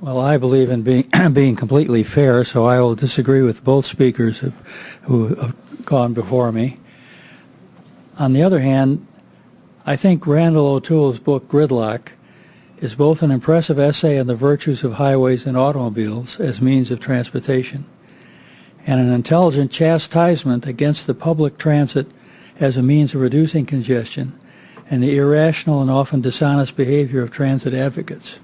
Well, I believe in being completely fair, so I will disagree with both speakers who have gone before me. On the other hand, I think Randall O'Toole's book, Gridlock, is both an impressive essay on the virtues of highways and automobiles as means of transportation, and an intelligent chastisement against the public transit as a means of reducing congestion and the irrational and often dishonest behavior of transit advocates.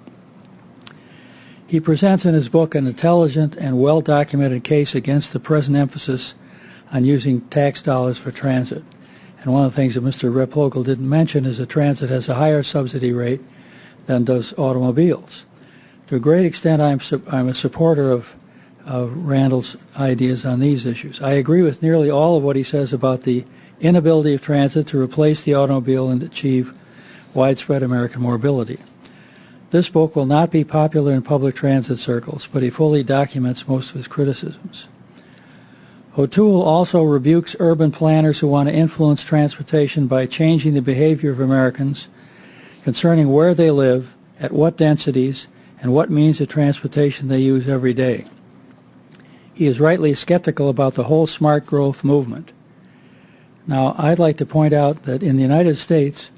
He presents in his book an intelligent and well-documented case against the present emphasis on using tax dollars for transit. And one of the things that Mr. Replogle didn't mention is that transit has a higher subsidy rate than does automobiles. To a great extent, I'm a supporter of Randall's ideas on these issues. I agree with nearly all of what he says about the inability of transit to replace the automobile and achieve widespread American mobility. This book will not be popular in public transit circles, but he fully documents most of his criticisms. O'Toole also rebukes urban planners who want to influence transportation by changing the behavior of Americans concerning where they live, at what densities, and what means of transportation they use every day. He is rightly skeptical about the whole smart growth movement. Now, I'd like to point out that in the United States,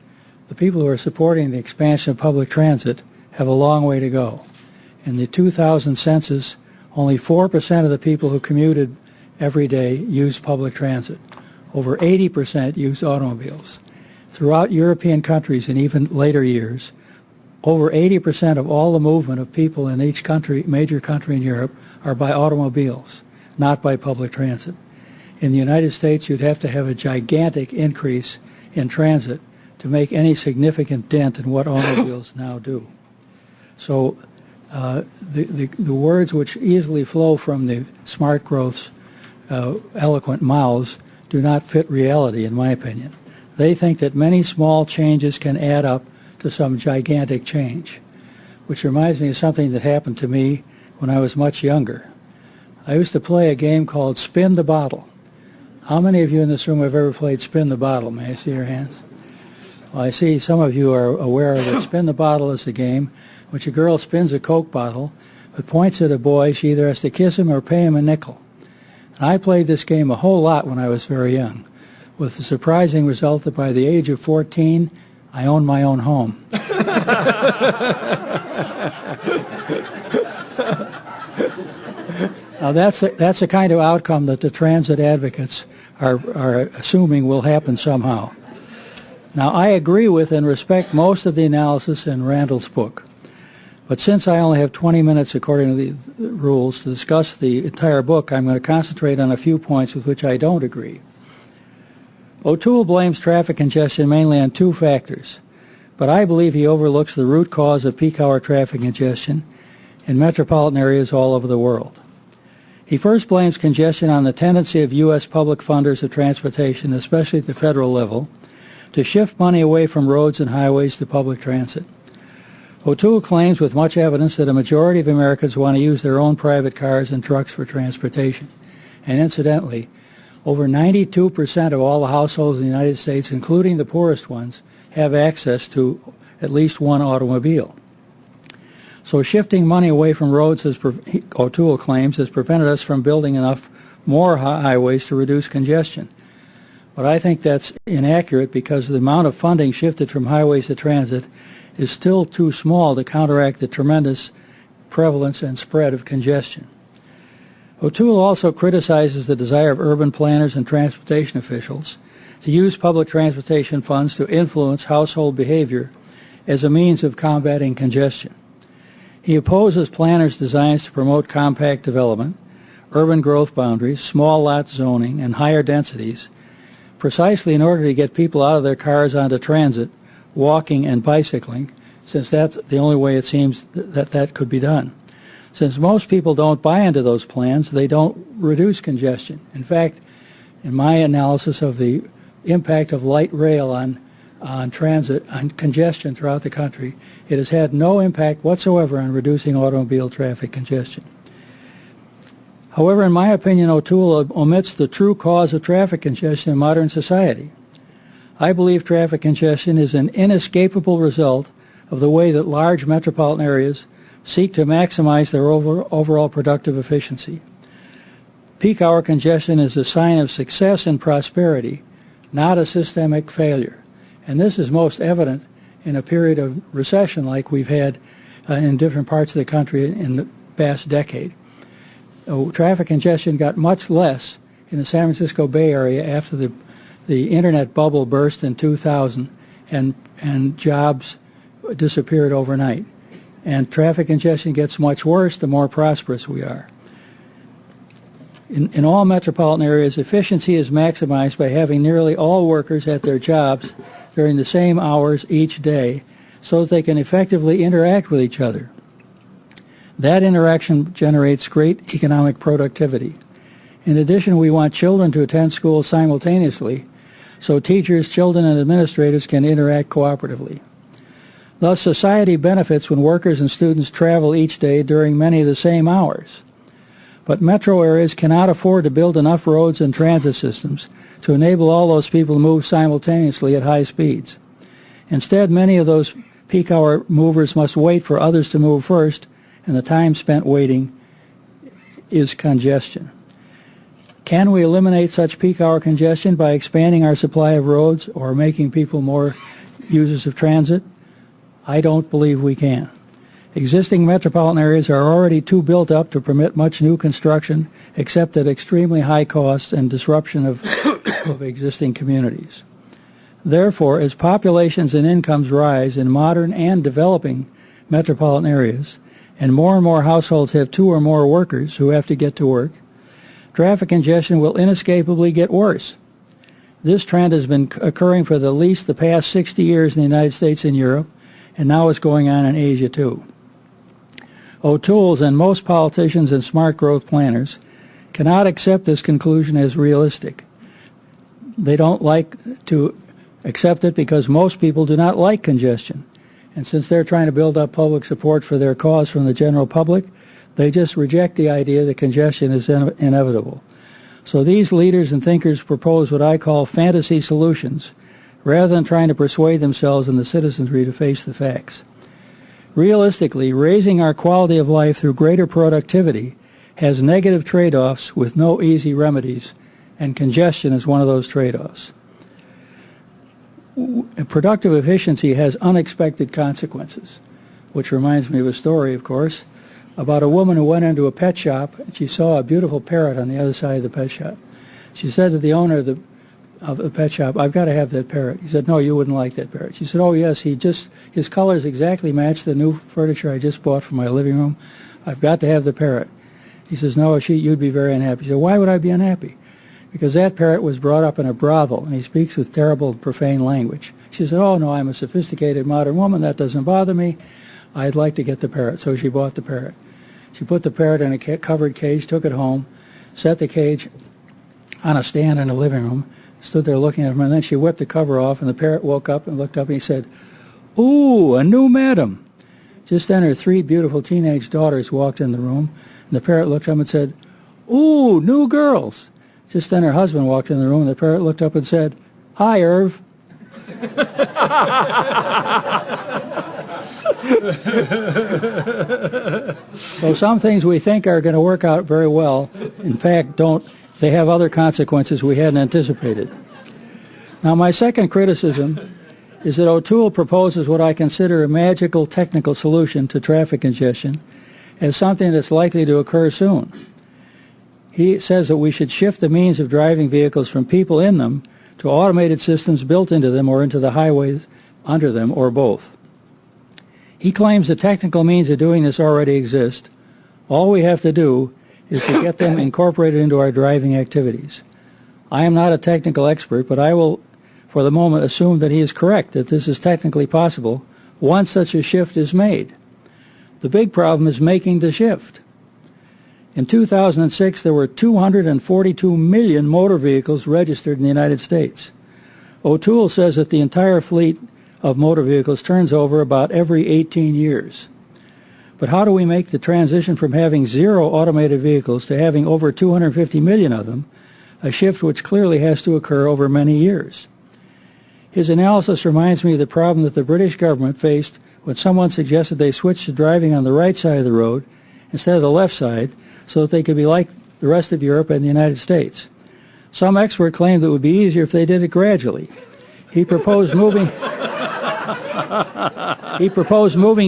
the people who are supporting the expansion of public transit have a long way to go. In the 2000 census, only 4% of the people who commuted every day used public transit. Over 80% used automobiles. Throughout European countries in even later years, over 80% of all the movement of people in each country, major country in Europe, are by automobiles, not by public transit. In the United States, you'd have to have a gigantic increase in transit to make any significant dent in what automobiles now do. So the words which easily flow from the smart growth's eloquent mouths do not fit reality, in my opinion. They think that many small changes can add up to some gigantic change, which reminds me of something that happened to me when I was much younger. I used to play a game called Spin the Bottle. How many of you in this room have ever played Spin the Bottle? May I see your hands? Well, I see some of you are aware that Spin the Bottle is a game which a girl spins a Coke bottle but points at a boy. She either has to kiss him or pay him a nickel. And I played this game a whole lot when I was very young, with the surprising result that by the age of 14, I owned my own home. Now that's the kind of outcome that the transit advocates are assuming will happen somehow. Now I agree with and respect most of the analysis in Randall's book, but since I only have 20 minutes according to the rules to discuss the entire book, I'm going to concentrate on a few points with which I don't agree. O'Toole blames traffic congestion mainly on two factors, but I believe he overlooks the root cause of peak hour traffic congestion in metropolitan areas all over the world. He first blames congestion on the tendency of U.S. public funders of transportation, especially at the federal level, to shift money away from roads and highways to public transit. O'Toole claims with much evidence that a majority of Americans want to use their own private cars and trucks for transportation. And incidentally, over 92% of all the households in the United States, including the poorest ones, have access to at least one automobile. So shifting money away from roads, as O'Toole claims, has prevented us from building enough more highways to reduce congestion. But I think that's inaccurate because the amount of funding shifted from highways to transit is still too small to counteract the tremendous prevalence and spread of congestion. O'Toole also criticizes the desire of urban planners and transportation officials to use public transportation funds to influence household behavior as a means of combating congestion. He opposes planners' designs to promote compact development, urban growth boundaries, small lot zoning, and higher densities, precisely in order to get people out of their cars onto transit, walking and bicycling, since that's the only way it seems that could be done. Since most people don't buy into those plans, they don't reduce congestion. In fact, in my analysis of the impact of light rail on transit, on congestion throughout the country, it has had no impact whatsoever on reducing automobile traffic congestion. However, in my opinion, O'Toole omits the true cause of traffic congestion in modern society. I believe traffic congestion is an inescapable result of the way that large metropolitan areas, seek to maximize their overall productive efficiency. Peak hour congestion is a sign of success and prosperity, not a systemic failure. And this is most evident in a period of recession like we've had in different parts of the country in the past decade. Traffic congestion got much less in the San Francisco Bay Area after the internet bubble burst in 2000 and jobs disappeared overnight. And traffic congestion gets much worse the more prosperous we are. In all metropolitan areas, efficiency is maximized by having nearly all workers at their jobs during the same hours each day so that they can effectively interact with each other. That interaction generates great economic productivity. In addition, we want children to attend school simultaneously so teachers, children, and administrators can interact cooperatively. Thus, society benefits when workers and students travel each day during many of the same hours. But metro areas cannot afford to build enough roads and transit systems to enable all those people to move simultaneously at high speeds. Instead, many of those peak hour movers must wait for others to move first, and the time spent waiting is congestion. Can we eliminate such peak hour congestion by expanding our supply of roads or making people more users of transit? I don't believe we can. Existing metropolitan areas are already too built up to permit much new construction, except at extremely high costs and disruption of existing communities. Therefore, as populations and incomes rise in modern and developing metropolitan areas, and more households have two or more workers who have to get to work, traffic congestion will inescapably get worse. This trend has been occurring for at least the past 60 years in the United States and Europe, and now it's going on in Asia too. O'Toole's and most politicians and smart growth planners cannot accept this conclusion as realistic. They don't like to accept it because most people do not like congestion. And since they're trying to build up public support for their cause from the general public, they just reject the idea that congestion is inevitable. So these leaders and thinkers propose what I call fantasy solutions, rather than trying to persuade themselves and the citizenry to face the facts. Realistically, raising our quality of life through greater productivity has negative trade-offs with no easy remedies, and congestion is one of those trade-offs. Productive efficiency has unexpected consequences, which reminds me of a story, of course, about a woman who went into a pet shop and she saw a beautiful parrot on the other side of the pet shop. She said to the owner of the pet shop, "I've got to have that parrot." He said, "No, you wouldn't like that parrot." She said, "Oh yes, his colors exactly match the new furniture I just bought for my living room. I've got to have the parrot." He says, "No, you'd be very unhappy." She said, "Why would I be unhappy?" "Because that parrot was brought up in a brothel and he speaks with terrible profane language." She said, "Oh no, I'm a sophisticated modern woman, that doesn't bother me. I'd like to get the parrot." So she bought the parrot. She put the parrot in a covered cage, took it home, set the cage on a stand in the living room, stood there looking at him, and then she whipped the cover off, and the parrot woke up and looked up, and he said, "Ooh, a new madam." Just then her three beautiful teenage daughters walked in the room, and the parrot looked up and said, "Ooh, new girls." Just then her husband walked in the room, and the parrot looked up and said, "Hi, Irv." So some things we think are going to work out very well, in fact, don't. They have other consequences we hadn't anticipated. Now, my second criticism is that O'Toole proposes what I consider a magical technical solution to traffic congestion as something that's likely to occur soon. He says that we should shift the means of driving vehicles from people in them to automated systems built into them or into the highways under them, or both. He claims the technical means of doing this already exist. All we have to do is to get them incorporated into our driving activities. I am not a technical expert, but I will, for the moment, assume that he is correct, that this is technically possible once such a shift is made. The big problem is making the shift. In 2006, there were 242 million motor vehicles registered in the United States. O'Toole says that the entire fleet of motor vehicles turns over about every 18 years. But how do we make the transition from having zero automated vehicles to having over 250 million of them, a shift which clearly has to occur over many years? His analysis reminds me of the problem that the British government faced when someone suggested they switch to driving on the right side of the road instead of the left side so that they could be like the rest of Europe and the United States. Some expert claimed it would be easier if they did it gradually. He proposed moving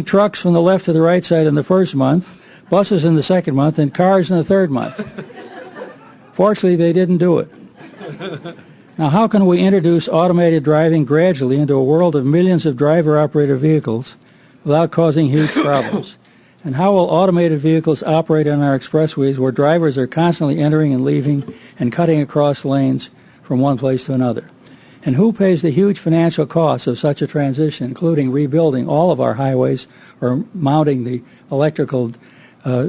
trucks from the left to the right side in the first month, buses in the second month, and cars in the third month. Fortunately, they didn't do it. Now, how can we introduce automated driving gradually into a world of millions of driver-operated vehicles without causing huge problems? And how will automated vehicles operate on our expressways where drivers are constantly entering and leaving and cutting across lanes from one place to another? And who pays the huge financial costs of such a transition, including rebuilding all of our highways or mounting the electrical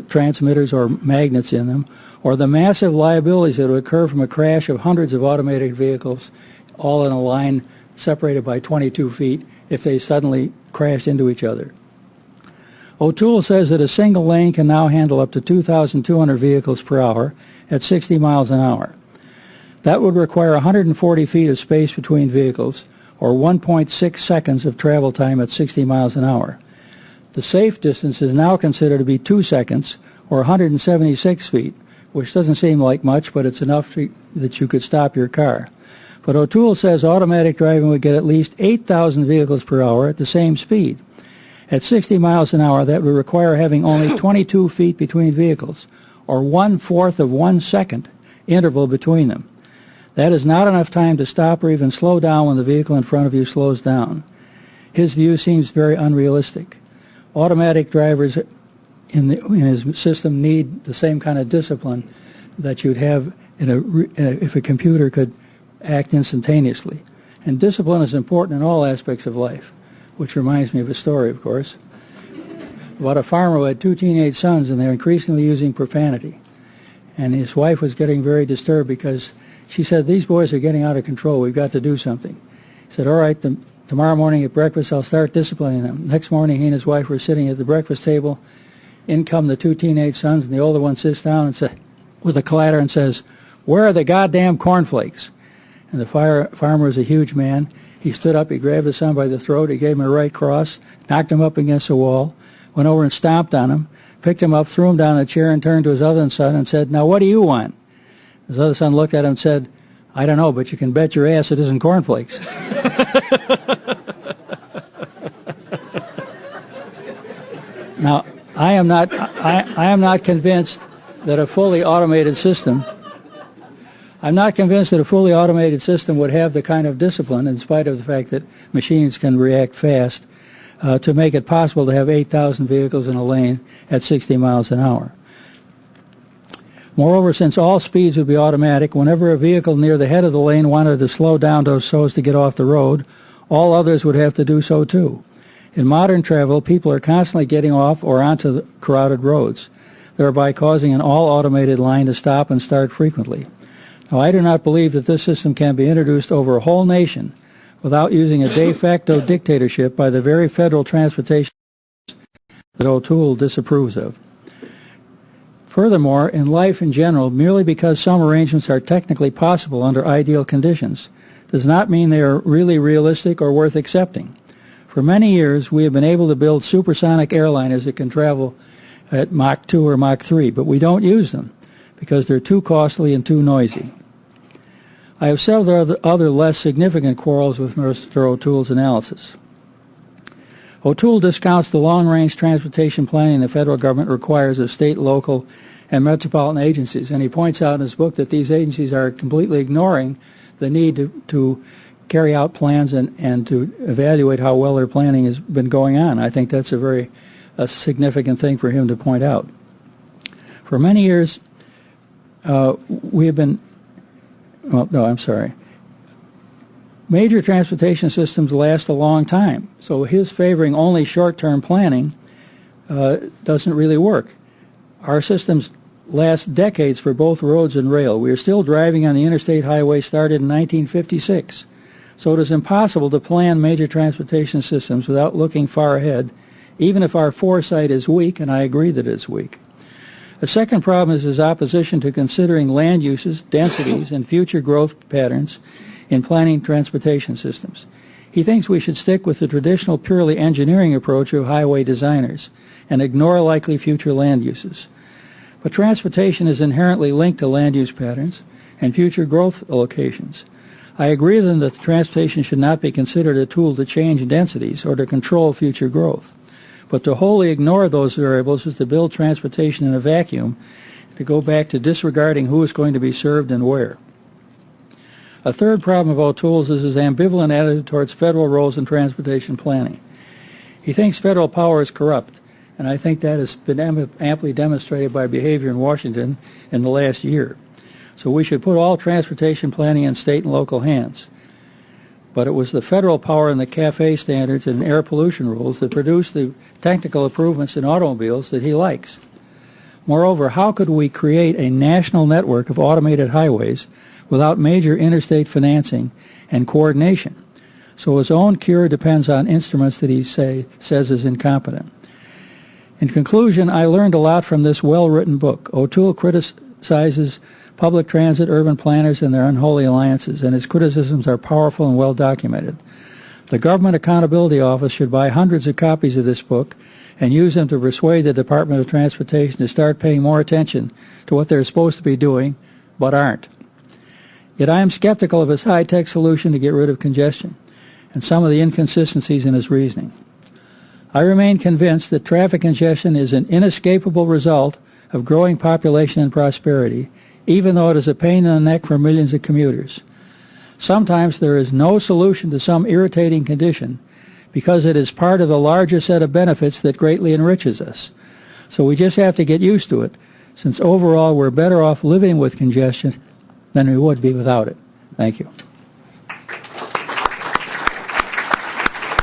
transmitters or magnets in them, or the massive liabilities that would occur from a crash of hundreds of automated vehicles all in a line separated by 22 feet if they suddenly crashed into each other? O'Toole says that a single lane can now handle up to 2,200 vehicles per hour at 60 miles an hour. That would require 140 feet of space between vehicles, or 1.6 seconds of travel time at 60 miles an hour. The safe distance is now considered to be 2 seconds, or 176 feet, which doesn't seem like much, but it's enough that you could stop your car. But O'Toole says automatic driving would get at least 8,000 vehicles per hour at the same speed. At 60 miles an hour, that would require having only 22 feet between vehicles, or 1/4 of 1 second interval between them. That is not enough time to stop or even slow down when the vehicle in front of you slows down. His view seems very unrealistic. Automatic drivers in his system need the same kind of discipline that you'd have if a computer could act instantaneously. And discipline is important in all aspects of life, which reminds me of a story, of course, about a farmer who had 2 teenage sons, and they're increasingly using profanity. And his wife was getting very disturbed because she said, "These boys are getting out of control. We've got to do something." He said, "All right, tomorrow morning at breakfast, I'll start disciplining them." Next morning, he and his wife were sitting at the breakfast table. In come the 2 teenage sons, and the older one sits down and says, with a clatter, and says, "Where are the goddamn cornflakes?" And the farmer is a huge man. He stood up, he grabbed his son by the throat, he gave him a right cross, knocked him up against the wall, went over and stomped on him, picked him up, threw him down in a chair, and turned to his other son and said, "Now what do you want?" His other son looked at him and said, "I don't know, but you can bet your ass it isn't cornflakes." Now, I am not convinced that a fully automated system would have the kind of discipline, in spite of the fact that machines can react fast, to make it possible to have 8,000 vehicles in a lane at 60 miles an hour. Moreover, since all speeds would be automatic, whenever a vehicle near the head of the lane wanted to slow down so as to get off the road, all others would have to do so too. In modern travel, people are constantly getting off or onto the crowded roads, thereby causing an all-automated line to stop and start frequently. Now, I do not believe that this system can be introduced over a whole nation without using a de facto dictatorship by the very federal transportation that O'Toole disapproves of. Furthermore, in life in general, merely because some arrangements are technically possible under ideal conditions does not mean they are really realistic or worth accepting. For many years, we have been able to build supersonic airliners that can travel at Mach 2 or Mach 3, but we don't use them because they're too costly and too noisy. I have several other less significant quarrels with Mr. O'Toole's analysis. O'Toole discounts the long-range transportation planning the federal government requires of state, local, and metropolitan agencies, and he points out in his book that these agencies are completely ignoring the need to carry out plans and to evaluate how well their planning has been going on. I think that's a very significant thing for him to point out. For many years, we have been, major transportation systems last a long time, so his favoring only short-term planning doesn't really work. Our systems last decades for both roads and rail. We are still driving on the interstate highway started in 1956. So it is impossible to plan major transportation systems without looking far ahead, even if our foresight is weak, and I agree that it's weak. A second problem is his opposition to considering land uses, densities, and future growth patterns in planning transportation systems. He thinks we should stick with the traditional purely engineering approach of highway designers and ignore likely future land uses. But transportation is inherently linked to land use patterns and future growth locations. I agree with him that transportation should not be considered a tool to change densities or to control future growth. But to wholly ignore those variables is to build transportation in a vacuum, to go back to disregarding who is going to be served and where. A third problem of O'Toole's is his ambivalent attitude towards federal roles in transportation planning. He thinks federal power is corrupt, and I think that has been amply demonstrated by behavior in Washington in the last year. So we should put all transportation planning in state and local hands. But it was the federal power and the CAFE standards and air pollution rules that produced the technical improvements in automobiles that he likes. Moreover, how could we create a national network of automated highways without major interstate financing and coordination? So his own cure depends on instruments that he says is incompetent. In conclusion, I learned a lot from this well-written book. O'Toole criticizes public transit, urban planners, and their unholy alliances, and his criticisms are powerful and well documented. The Government Accountability Office should buy hundreds of copies of this book and use them to persuade the Department of Transportation to start paying more attention to what they're supposed to be doing, but aren't. Yet I am skeptical of his high-tech solution to get rid of congestion and some of the inconsistencies in his reasoning. I remain convinced that traffic congestion is an inescapable result of growing population and prosperity, even though it is a pain in the neck for millions of commuters. Sometimes there is no solution to some irritating condition because it is part of the larger set of benefits that greatly enriches us. So we just have to get used to it, since overall we're better off living with congestion than we would be without it. Thank you.